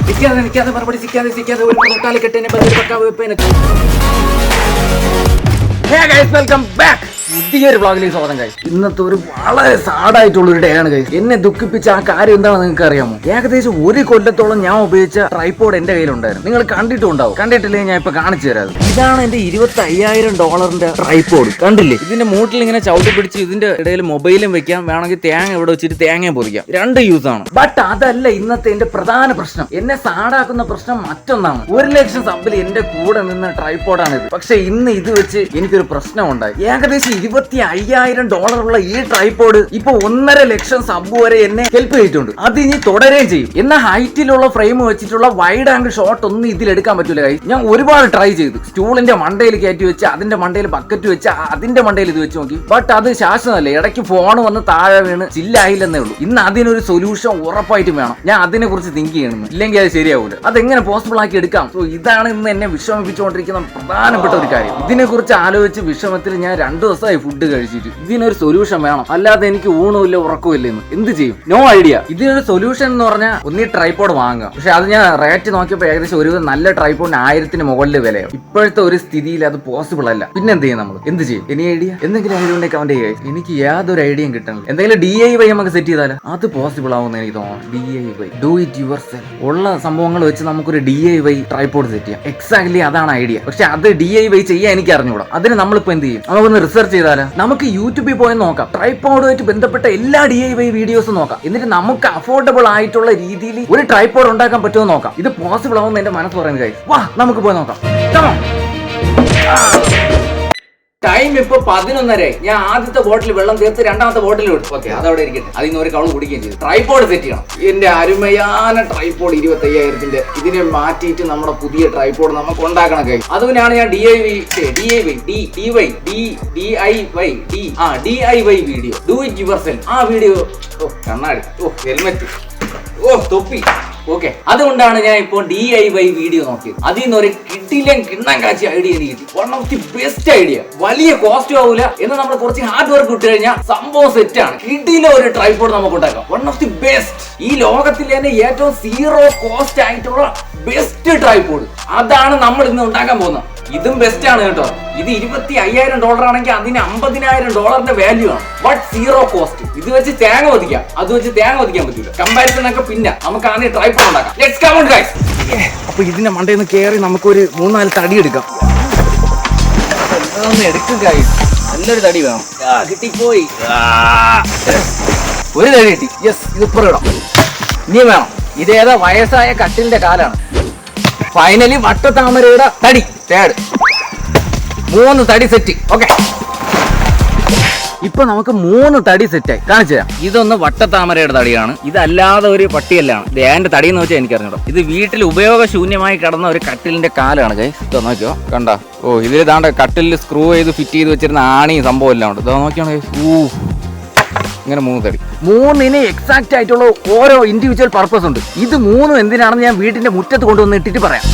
നിൽക്കാതെ മറുപടി സിക്കാതെ ഒരു തൊട്ടാൽ കെട്ടിനെ ബദൽ പക്കാവ് വെപ്പേനെ. Welcome back. പുതിയൊരു വ്ളോഗിലേക്ക് സ്വാഗതം ഗൈസ്. ഇന്നത്തെ ഒരു വളരെ സാഡായിട്ടുള്ള ഒരു ഡേ ആണ് ഗൈസ്. എന്നെ ദുഃഖിപ്പിച്ച ആ കാര്യം എന്താണെന്ന് നിങ്ങൾക്ക് അറിയാമോ? ഏകദേശം ഒരു കൊല്ലത്തോളം ഞാൻ ഉപയോഗിച്ച ട്രൈപോഡ് എന്റെ കയ്യിലുണ്ടായിരുന്നു. നിങ്ങൾ കണ്ടിട്ടുണ്ടാവും. കണ്ടിട്ടില്ലെങ്കിൽ ഞാൻ ഇപ്പൊ കാണിച്ചു തരാം. ഇതാണ് എന്റെ $25,000 ട്രൈപോഡ്. കണ്ടില്ലേ? ഇതിന്റെ മൂട്ടിൽ ഇങ്ങനെ ചവിട്ടി പിടിച്ച് ഇതിന്റെ ഇടയിൽ മൊബൈലും വെക്കാം, വേണമെങ്കിൽ തേങ്ങ ഇവിടെ വെച്ചിട്ട് തേങ്ങ പൊതിക്കാം. രണ്ട് യൂസ് ആണ്. ബട്ട് അതല്ല ഇന്നത്തെ എന്റെ പ്രധാന പ്രശ്നം. എന്നെ സാഡാക്കുന്ന പ്രശ്നം മറ്റൊന്നാണ്. 1,00,000 സബ്ബിൽ എന്റെ കൂടെ നിന്ന ട്രൈപോഡാണ് ഇത്. പക്ഷെ ഇന്ന് ഇത് വെച്ച് എനിക്കൊരു പ്രശ്നം ഉണ്ടായി. ഏകദേശം $25,000 ഉള്ള ഈ ട്രൈപോഡ് ഇപ്പൊ 1,50,000 സബ് വരെ എന്നെ ഹെൽപ്പ് ചെയ്തിട്ടുണ്ട്. അത് ഇനി തുടരുകയും ചെയ്യും. എന്നാൽ ഹൈറ്റിലുള്ള ഫ്രെയിം വെച്ചിട്ടുള്ള വൈഡ് ആംഗിൾ ഷോട്ട് ഒന്നും ഇതിൽ എടുക്കാൻ പറ്റൂല. ഞാൻ ഒരുപാട് ട്രൈ ചെയ്തു. സ്റ്റൂളിന്റെ മണ്ടയിൽ കയറ്റി വെച്ച്, അതിന്റെ മണ്ടയിൽ ബക്കറ്റ് വെച്ച്, അതിന്റെ മണ്ടയിൽ ഇത് വെച്ച് നോക്കി. ബട്ട് അത് ശാശ്വതമല്ല. ഇടയ്ക്ക് ഫോൺ വന്ന് താഴെ വീണ് ചില്ലായില്ലെന്നേ ഉള്ളൂ. ഇന്ന് അതിനൊരു സൊല്യൂഷൻ ഉറപ്പായിട്ടും വേണം. ഞാൻ അതിനെ കുറിച്ച് തിങ്ക് ചെയ്യണം. ഇല്ലെങ്കിൽ അത് ശരിയാവൂല. അതെങ്ങനെ പോസിബിൾ ആക്കി എടുക്കാം? സോ ഇതാണ് ഇന്ന് എന്നെ വിഷമിപ്പിച്ചുകൊണ്ടിരിക്കുന്ന പ്രധാനപ്പെട്ട ഒരു കാര്യം. ഇതിനെ കുറിച്ച് ആലോചിച്ച് വിഷമത്തിൽ ഞാൻ 2 ദിവസമായി ഫുഡ് കഴിച്ചിട്ട്. ഇതിനൊരു സൊല്യൂഷൻ വേണം. അല്ലാതെ എനിക്ക് ഊണുമില്ല ഉറക്കമില്ല. എന്ത് ചെയ്യും? No idea. ഇതിനൊരു സൊല്യൂഷൻ എന്ന് പറഞ്ഞാൽ ഒന്നീ ട്രൈപോഡ് വാങ്ങുക. പക്ഷെ അത് ഞാൻ റേറ്റ് നോക്കിയപ്പോൾ ഏകദേശം ഒരു നല്ല ട്രൈപോഡിന് 1000-ന് മുകളിൽ വിലയോ. ഇപ്പോഴത്തെ ഒരു സ്ഥിതിയിൽ അത് പോസിബിൾ അല്ല. പിന്നെ എന്ത് ചെയ്യും നമ്മൾ? എന്ത് ചെയ്യും? ഇനി ഐഡിയ എന്തെങ്കിലും ഐഡിയ ഉണ്ടെങ്കിൽ കമന്റ് ചെയ്യുക. എനിക്ക് യാതൊരു ഐഡിയയും കിട്ടണില്ല. എന്തെങ്കിലും DIY നമുക്ക് സെറ്റ് ചെയ്താലോ അത് പോസിബിൾ ആവുമെന്ന് എനിക്ക് തോന്നുന്നു. DIY, do it your self. ഉള്ള സംഭവങ്ങൾ വെച്ച് നമുക്കൊരു DIY ട്രൈപോഡ് സെറ്റ് ചെയ്യാം. എക്സാക്ട്ലി അതാണ് ഐഡിയ. പക്ഷെ അത് DIY ചെയ്യാൻ എനിക്ക് അറിഞ്ഞുകൂടാ. അതിന് നമ്മളിപ്പോ എന്ത് ചെയ്യും? നമുക്കൊന്ന് റിസർച്ച് ചെയ്താലോ. നമുക്ക് യൂട്യൂബിൽ പോയി നോക്കാം. ട്രൈപോഡുമായിട്ട് ബന്ധപ്പെട്ട എല്ലാ DIY വീഡിയോസും നോക്കാം. എന്നിട്ട് നമുക്ക് അഫോർഡബിൾ ആയിട്ടുള്ള രീതിയിൽ ഒരു ട്രൈപോഡ് ഉണ്ടാക്കാൻ പറ്റുമോ നോക്കാം. ഇത് പോസിബിൾ ആവുമെന്ന് എന്റെ മനസ്സ് പറയുന്നത് ഗൈസ്. വാ നമുക്ക് പോയി നോക്കാം. ടൈം ഇപ്പൊ 11:30. ഞാൻ ആദ്യത്തെ ബോട്ടിൽ വെള്ളം തീർത്ത് രണ്ടാമത്തെ ബോട്ടിൽ വിട്ടു. ഓക്കെ, അതവിടെ ഇരിക്കട്ടെ. അതിന് ഒരു കവള് കുടിക്കുകയും ചെയ്തു. ട്രൈപോഡ് സെറ്റ് ചെയ്യണം. എന്റെ അരുമയാന ട്രൈപോഡ് 25,000-ന്റെ ഇതിനെ മാറ്റിയിട്ട് നമ്മുടെ പുതിയ ട്രൈപോഡ് നമുക്ക് ഉണ്ടാക്കണം കഴിയും. അതുകൊണ്ടാണ് ഞാൻ DIY video, do it your self. ആ വീഡിയോ കണ്ണാടി, ഹെൽമെറ്റ്, തൊപ്പി. ഓക്കെ, അതുകൊണ്ടാണ് ഞാൻ ഇപ്പോൾ DIY വീഡിയോ നോക്കിയത്. അതിൽ നിന്ന് ഒരു കിണ്ണം കാച്ചി ഐഡിയ എനിക്ക് കിട്ടി. One of the best idea. വലിയ കോസ്റ്റ് ആവൂല. എന്നാൽ നമ്മൾ കുറച്ച് ഹാർഡ് വർക്ക് ഇട്ട് കഴിഞ്ഞാൽ സംഭവം സെറ്റ് ആണ്. കിട്ടിയിലെ ഒരു ട്രൈപോഡ് നമുക്ക് ഉണ്ടാക്കാം. One of the best. ഈ ലോകത്തിൽ തന്നെ ഏറ്റവും 0 കോസ്റ്റ് ആയിട്ടുള്ള ബെസ്റ്റ് ട്രൈപോഡ്. അതാണ് നമ്മൾ ഇന്ന് ഉണ്ടാക്കാൻ പോകുന്നത്. ഇതും ബെസ്റ്റ് ആണ് കേട്ടോ. ഇത് $25,000 ആണെങ്കിൽ അതിന് $50,000 വാല്യൂ ആണ്. But 0 cost. ഇത് വെച്ച് തേങ്ങ ഒതിക്കാം, അത് വെച്ച് തേങ്ങ ഒതിക്കാൻ പറ്റില്ല. കമ്പാരിസൺ ഒക്കെ പിന്നെ നമുക്ക് ആദ്യം ട്രൈപോഡ് ഉണ്ടാക്കാം. Let's come on guys. അപ്പൊ ഇതിന്റെ മണ്ടയിൽ നിന്ന് കയറി നമുക്കൊരു 3-4 തടി എടുക്കാം. എടുക്കും ഗയ്സ്. നല്ലൊരു തടി വേണം. കിട്ടിപ്പോയി. ഒരു തടി കിട്ടി. യെസ്, ഇത് ഇപ്പുറം ഇടാം. ഇനി വേണം. ഇതേതാ വയസ്സായ കട്ടിലിന്റെ കാലാണ്. ഫൈനലി വട്ടത്താമരയുടെ തടി തേട്. 3 തടി സെറ്റ്. ഓക്കെ, ഇപ്പൊ നമുക്ക് 3 തടി സെറ്റായി. കാണിച്ചു തരാം. ഇതൊന്ന് വട്ടത്താമരയുടെ തടിയാണ്. ഇതല്ലാതെ ഒരു പട്ടിയല്ലാണ്. ദേന്റെ തടി എന്ന് വെച്ചാൽ എനിക്കറിഞ്ഞോ. ഇത് വീട്ടിൽ ഉപയോഗശൂന്യമായി കിടന്ന ഒരു കട്ടിലിന്റെ കാലാണ് ഗൈസ്. ഇതോ നോക്കിയോ, കണ്ട. ഇതിൽ ഇതാണ്ട് കട്ടിലിൽ സ്ക്രൂ ചെയ്ത് ഫിറ്റ് ചെയ്ത് വെച്ചിരുന്ന ആണിയും സംഭവം എല്ലാം ഉണ്ട്. ഇതോ നോക്കിയാണ് ഗൈസ്. ഇങ്ങനെ 3 തടി. 3-ന് എക്സാക്ട് ആയിട്ടുള്ള ഓരോ ഇൻഡിവിജ്വൽ പർപ്പസ് ഉണ്ട്. ഇത് 3 എന്തിനാണെന്ന് ഞാൻ വീട്ടിന്റെ മുറ്റത്ത് കൊണ്ടുവന്ന് ഇട്ടിട്ട് പറയാം.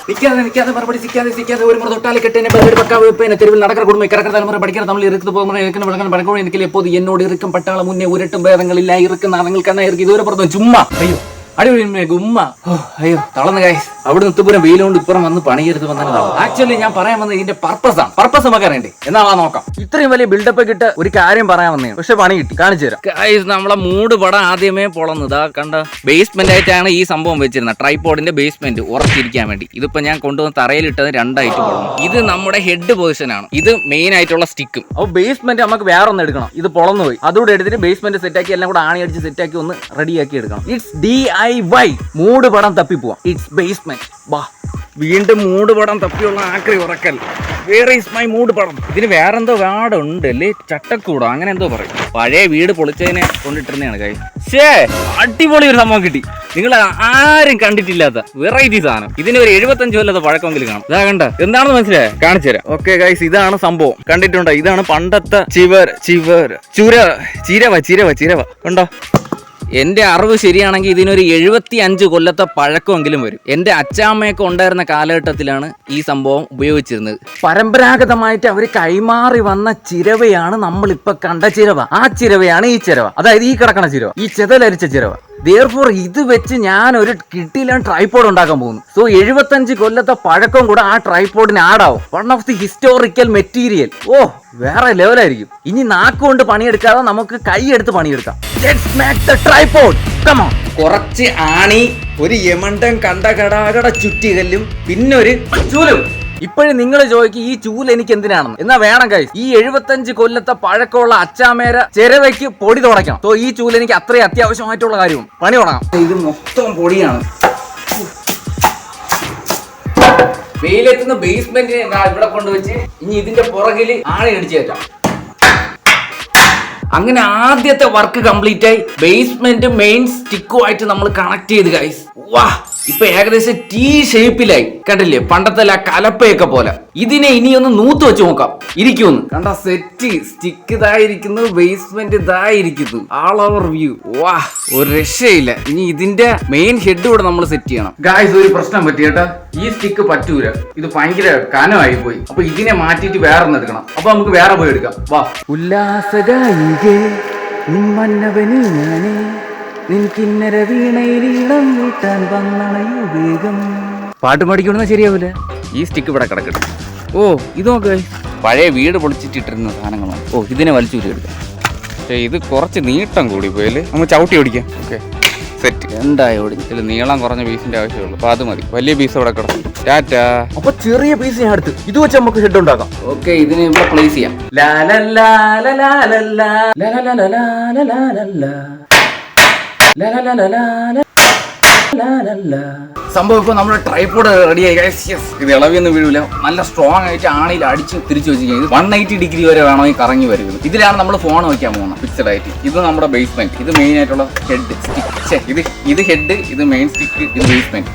നിൽക്കാതെ മറുപടി സിക്കാതെ ഒരു തൊട്ടാൽ കെട്ടിനെ ബദൽ പക്കാവ് വെപ്പേനെ. തെരുവിൽ നടക്കുന്ന കുടുംബം ഇക്കറക്ക തലമുറ പഠിക്കാൻ തമ്മിൽ ഇറുക്ക് പോകുമ്പോൾ പടക്കോളം എനിക്ക് എപ്പോഴും എന്നോട് ഇറുക്കും പട്ടാള മുന്നേ ഉരുട്ടും ഭേദങ്ങളില്ല. ഇറുക്കുന്ന നിങ്ങൾക്ക് ഇറുക്കി ഇതുവരെ പുറത്തു ചുമ്മാ. അയ്യോ അടിപൊളി ഗുമ്മ. അയ്യോ തളർന്ന ഗൈസ്. അവിടെ നിത്തുപുരം വെയിലുകൊണ്ട് ഇപ്പുറം വന്ന് പണിയെടുത്ത് വന്നതാണ്. ആക്ച്വലി ഞാൻ പറയാൻ വന്നത് ഇതിന്റെ പർപ്പസ് ആണ്. പർപ്പസ് നമുക്ക് അറിയണ്ടേ? എന്നാ നോക്കാം. ഇത്രയും വലിയ ബിൽഡപ്പ് കിട്ട ഒരു കാര്യം പറയാൻ വന്നേ. പക്ഷെ പണി കിട്ടി. കാണിച്ചു തരാം ഗൈസ്. നമ്മളെ മൂട് പടം ആദ്യമേ പൊളന്നതാ കണ്ട. ബേസ്മെന്റ് ആയിട്ടാണ് ഈ സംഭവം വെച്ചിരുന്നത്. ട്രൈപോഡിന്റെ ബേസ്മെന്റ് ഉറച്ചിരിക്കാൻ വേണ്ടി. ഇതിപ്പോ ഞാൻ കൊണ്ടുവന്ന് തറയിലിട്ടത് 2 ആയിട്ട് പൊളന്നു. ഇത് നമ്മുടെ ഹെഡ് പൊസിഷൻ ആണ്. ഇത് മെയിൻ ആയിട്ടുള്ള സ്റ്റിക്കും. അപ്പോൾ ബേസ്മെന്റ് നമുക്ക് വേറെ ഒന്ന് എടുക്കണം. ഇത് പൊളന്നു പോയി. അതുകൂടെ എടുത്തിട്ട് ബേസ്മെന്റ് സെറ്റാക്കി എല്ലാം കൂടെ ആണി അടിച്ച് സെറ്റാക്കി ഒന്ന് റെഡിയാക്കി എടുക്കണം. It's DIY. മൂട് പടം തപ്പിപ്പോവാം. It's basement. വാ, വീണ്ടും മൂട് പടം തപ്പിയുള്ള ആക്രി ഉറക്കൽ. വേറെ ഈസ് മൈ മൂട് പടം. ഇതിന് വേറെന്തോ വാടുണ്ട് അല്ലേ, ചട്ടക്കൂടോ അങ്ങനെ എന്തോ പറയും. പഴയ വീട് പൊളിച്ചതിനെ കൊണ്ടിട്ടിരുന്നതാണ് കൈ. അടിപൊളി ഒരു സംഭവം കിട്ടി. നിങ്ങൾ ആരും കണ്ടിട്ടില്ലാത്ത വെറൈറ്റി സാധനം. ഇതിന് ഒരു 75 കൊല്ലത്തെ പഴക്കമെങ്കിലും കാണും. ഇതാ കണ്ട എന്താണെന്ന് മനസ്സിലായോ? കാണിച്ചു തരാം. ഓക്കെ ഗൈസ്, ഇതാണ് സംഭവം. കണ്ടിട്ടുണ്ടോ? ഇതാണ് പണ്ടത്തെ ചിരവ കണ്ടോ? എന്റെ അറിവ് ശരിയാണെങ്കിൽ ഇതിനൊരു 75 കൊല്ലത്തെ പഴക്കമെങ്കിലും വരും. എന്റെ അച്ചാമ്മയൊക്കെ ഉണ്ടായിരുന്ന കാലഘട്ടത്തിലാണ് ഈ സംഭവം ഉപയോഗിച്ചിരുന്നത്. പരമ്പരാഗതമായിട്ട് അവർ കൈമാറി വന്ന ചിരവയാണ് നമ്മളിപ്പൊ കണ്ട ചിരവ. ആ ചിരവയാണ് ഈ ചിരവ. അതായത് ഈ കിടക്കണ ചിരവ, ഈ ചെതലരിച്ച ചിരവ. Therefore, ഇത് വെച്ച് ഞാൻ ഒരു കിട്ടിയില്ല ട്രൈപോഡ് ഉണ്ടാക്കാൻ പോകുന്നു. സോ 75 കൊല്ലത്തെ പഴക്കം കൂടെ ആ ട്രൈപോഡിന് ആഡാവും. One of the historical material. ഓ വേറെ ലെവലായിരിക്കും. ഇനി നാക്കുകൊണ്ട് പണിയെടുക്കാതെ നമുക്ക് കൈ എടുത്ത് പണിയെടുക്കാം. Let's make the tripod. Come on. കുറച്ച് ആണി, ഒരു യമണ്ടൻ കടകട ചുറ്റികല്ലും, പിന്നെ ഒരു ചൂലും. ഇപ്പോഴും നിങ്ങൾ ചോദിക്കും ഈ ചൂല് എനിക്ക് എന്തിനാണെന്ന്. എന്നാ വേണം ഗൈസ്, ഈ 75 കൊല്ലത്തെ പഴക്കമുള്ള അച്ചാമേര ചെരവയ്ക്ക് പൊടി തുടയ്ക്കണം. സോ ഈ ചൂല് എനിക്ക് അത്രയും അത്യാവശ്യമായിട്ടുള്ള കാര്യമാണ്. പണി തുടങ്ങാം. ഇത് മൊത്തം പൊടിയാണ്. വെയിലെത്തുന്ന ബേസ്മെന്റിനെ ഇവിടെ കൊണ്ടുവച്ച് ഇനി ഇതിന്റെ പുറകിൽ ആണി അടിച്ചു കയറ്റാം. അങ്ങനെ ആദ്യത്തെ വർക്ക് കംപ്ലീറ്റ് ആയി. ബേസ്മെന്റ് മെയിൻ സ്റ്റിക്കുമായിട്ട് നമ്മൾ കണക്ട് ചെയ്ത് ഗൈസ്. വാ, ഇപ്പൊ ഏകദേശം T ഷേപ്പിലായി. കണ്ടില്ലേ, പണ്ടത്തെ കലപ്പയൊക്കെ പോലെ. ഇതിനെ ഇനി ഒന്ന് നൂത്ത് വെച്ച് നോക്കാം. ഇരിക്കുമെന്ന് കണ്ട സെറ്റ്. സ്റ്റിക്ക് ഇതായിരിക്കുന്നു, ബേസ്മെന്റ് ഇതായിരിക്കുന്നു. All over view. വാ, ഒരു രക്ഷയില്ല. ഇനി ഇതിന്റെ മെയിൻ ഹെഡ് കൂടെ നമ്മൾ സെറ്റ് ചെയ്യണം. ഗായ്സ്, ഒരു പ്രശ്നം പറ്റി കേട്ടോ. ഈ സ്റ്റിക്ക് പറ്റൂല, ഇത് ഭയങ്കര കനമായി പോയി. അപ്പൊ ഇതിനെ മാറ്റിയിട്ട് വേറെ ഒന്ന് എടുക്കണം. അപ്പൊ നമുക്ക് വേറെ പോയി എടുക്കാം. വാ. ഉല്ലാസഗായികേ നിമ്മന്നവന് ഞാനേ നിൻകിന്നര വീണയിലീണം വീട്ടാൻ വന്നണയോ വേഗം. പാട്ട് പഠിക്കണമെന്ന് ശരിയാവൂല. ഈ സ്റ്റിക്ക് ഇവിടെ കിടക്കട്ടെ. ഓ ഇത് നോക്ക്, പഴയ വീട് പൊളിച്ചിട്ടിട്ടിരുന്ന സാധനങ്ങളാണ്. ഓ ഇതിനെ വലിച്ചൂരി എടുക്കാം. പക്ഷേ ഇത് കുറച്ച് നീട്ടം കൂടി പോയാല് നമ്മൾ ചവിട്ടി ഓടിക്കാം. Okay set. എന്തായി ഓടി. ഇതിൽ നീളം കുറഞ്ഞ പീസിന്റെ ആവശ്യമുള്ളൂ. അപ്പൊ അത് മതി. വലിയ പീസ് ഇവിടെ കിടക്കും. ടാറ്റാ. അപ്പൊ ചെറിയ പീസ് ഞാൻ എടുത്ത് ഇത് വെച്ച് നമുക്ക് ഹെഡ് ഉണ്ടാക്കാം. ഓക്കെ, ഇതിനെ ഇവിടെ പ്ലേസ് ചെയ്യാം. സംഭവം ഇപ്പൊ നമ്മുടെ ട്രൈപോഡ് റെഡിയായി. ഇത് ഇളവിയൊന്നും വീഴില്ല. നല്ല സ്ട്രോങ് ആയിട്ട് ആണിയിൽ അടിച്ച് തിരിച്ചു വെച്ചിരിക്കുന്നത്. ഇത് 180 ഡിഗ്രി വരെ വേണമെങ്കിൽ കറങ്ങി വരുന്നത്. ഇതിലാണ് നമ്മൾ ഫോൺ വയ്ക്കാൻ പോകുന്നത് ഫിക്സഡ് ആയിട്ട്. ഇത് നമ്മുടെ ബേസ്മെന്റ്. ഇത് മെയിൻ ആയിട്ടുള്ള ഹെഡ് സ്റ്റിക്ക്. ഇത് ഹെഡ്, ഇത് മെയിൻ സ്റ്റിക്ക്, ഇത് ബേസ്മെന്റ്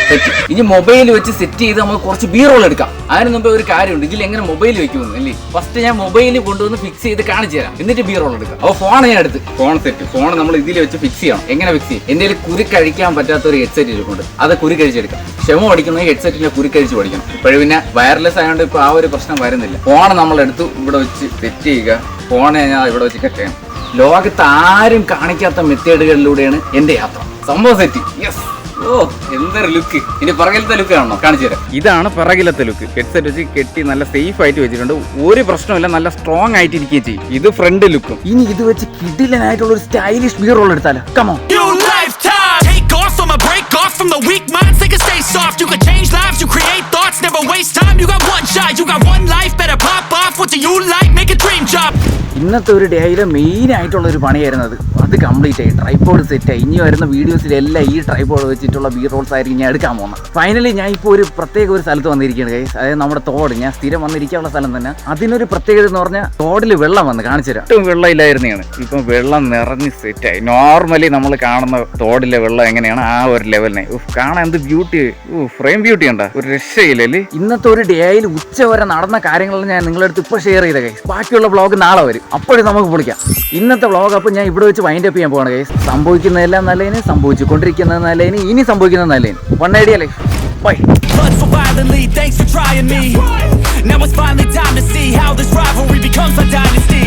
സെറ്റ്. ഇനി മൊബൈൽ വെച്ച് സെറ്റ് ചെയ്ത് നമുക്ക് കുറച്ച് ബി റോൾ എടുക്കാം. അതിന് മുമ്പ് ഒരു കാര്യമുണ്ട്, ഇതിൽ എങ്ങനെ മൊബൈൽ വെക്കുമെന്ന് അല്ലേ. ഫസ്റ്റ് ഞാൻ മൊബൈൽ കൊണ്ടുവന്ന് ഫിക്സ് ചെയ്ത് കാണിച്ചു തരാം, എന്നിട്ട് ബി റോൾ എടുക്കാം. അപ്പോൾ ഫോൺ ഞാൻ എടുത്ത് ഫോൺ സെറ്റ്. ഫോൺ നമ്മൾ ഇതിൽ വെച്ച് ഫിക്സ് ചെയ്യണം. എങ്ങനെ ഫിക്സ് ചെയ്യും? എന്തെങ്കിലും കുരുക്കഴിക്കാൻ പറ്റാത്ത ഒരു ഹെഡ്സെറ്റ് ഇരിപ്പുണ്ട്, അത് കുരുക്കഴിച്ചെടുക്കാം. ക്ഷമ പഠിക്കുന്ന ഹെഡ്സെറ്റിന്റെ കുരുക്കഴിച്ച് പഠിക്കണം. ഇപ്പോഴും പിന്നെ വയർലെസ് ആയതുകൊണ്ട് ഇപ്പൊ ആ ഒരു പ്രശ്നം വരുന്നില്ല. ഫോൺ നമ്മൾ എടുത്തു ഇവിടെ വെച്ച് സെറ്റ് ചെയ്യുക. ഫോണെ ഞാൻ ഇവിടെ വെച്ച് കട്ട് ചെയ്യണം. ലോകത്ത് ആരും കാണിക്കാത്ത മെത്തേഡുകളിലൂടെയാണ് എന്റെ യാത്ര. സംഭവം സെറ്റ്. യെസ്. ഓ എന്തൊരു ലുക്ക്. ഇനി പിറകിലത്തെ ലുക്ക് കാണണോ? കാണിച്ചു തരാം. ഇതാണ് പിറകിലത്തെ ലുക്ക്. ഹെഡ്സെറ്റ് വെച്ച് കെട്ടി നല്ല സേഫ് ആയിട്ട് വെച്ചിട്ടുണ്ട്. ഒരു പ്രശ്നമില്ല, നല്ല സ്ട്രോങ് ആയിട്ട് ഇരിക്കുകയും ചെയ്യും. ഇത് ഫ്രണ്ട് ലുക്കും. ഇനി ഇത് വെച്ച് കിടിലനായിട്ടുള്ള ഒരു സ്റ്റൈലിഷ് ബി റോൾ എടുത്താലോ. Come on. Break off from the weak minds, they can stay soft. You can change lives, you create thoughts, never waste time. You got one shot, you got one life, better pop off. What do you like? Make a dream job. ഇന്നത്തെ ഒരു ഡേയിലെ main ആയിട്ടുള്ള ഒരു പണിയായിരുന്നത്. അത് complete ആയി. Tripod set ആയി. ഇനി വരുന്ന വീഡിയോസിലെല്ലാം ഈ ട്രൈപോഡ് വെച്ചിട്ടുള്ള ബി റോൾസ് ആയിരിക്കും ഞാൻ എടുക്കാൻ പോകുന്നത്. ഫൈനലി ഞാൻ ഇപ്പോൾ ഒരു പ്രത്യേക ഒരു സ്ഥലത്ത് വന്നിരിക്കുകയാണ് ഗൈസ്. അതായത് നമ്മുടെ തോട്. ഞാൻ സ്ഥിരം വന്നിരിക്കാനുള്ള സ്ഥലം തന്നെ. അതിനൊരു പ്രത്യേകത എന്ന് പറഞ്ഞാൽ തോടിൽ വെള്ളം വന്ന് കാണിച്ചു തരാം. ഏറ്റവും വെള്ളം ഇല്ലായിരുന്നതാണ്, ഇപ്പം വെള്ളം നിറഞ്ഞ് സെറ്റായി. നോർമലി നമ്മൾ കാണുന്ന തോടിലെ വെള്ളം എങ്ങനെയാണ് ആ ഒരു ലെവലിനെ. കാണാൻ എന്ത് ബ്യൂട്ടി. ഫ്രെയിം ബ്യൂട്ടി ഉണ്ടാ, ഒരു രക്ഷയില്ലല്ലേ. ഇന്നത്തെ ഒരു ഡേയിൽ ഉച്ച വരെ നടന്ന കാര്യങ്ങളെല്ലാം ഞാൻ നിങ്ങളുടെ അടുത്ത് ഇപ്പോൾ ഷെയർ ചെയ്ത ഗൈസ്. ബാക്കിയുള്ള വ്ളോഗ് നാളെ വരും, അപ്പോഴും നമുക്ക് പൊളിക്കാം. ഇന്നത്തെ വ്ളോഗ് അപ്പോൾ ഞാൻ ഇവിടെ വെച്ച് വൈൻഡ് അപ്പ് ചെയ്യാൻ പോവാണ് ഗൈസ്. സംഭവിക്കുന്നതെല്ലാം നല്ലതിന്, സംഭവിച്ചുകൊണ്ടിരിക്കുന്നത് നല്ലതിന്, ഇനി സംഭവിക്കുന്നത് നല്ലതിന്. One idea life. Bye. Blood so violently, thanks for trying me. Now it's finally time to see how this rivalry becomes a dynasty.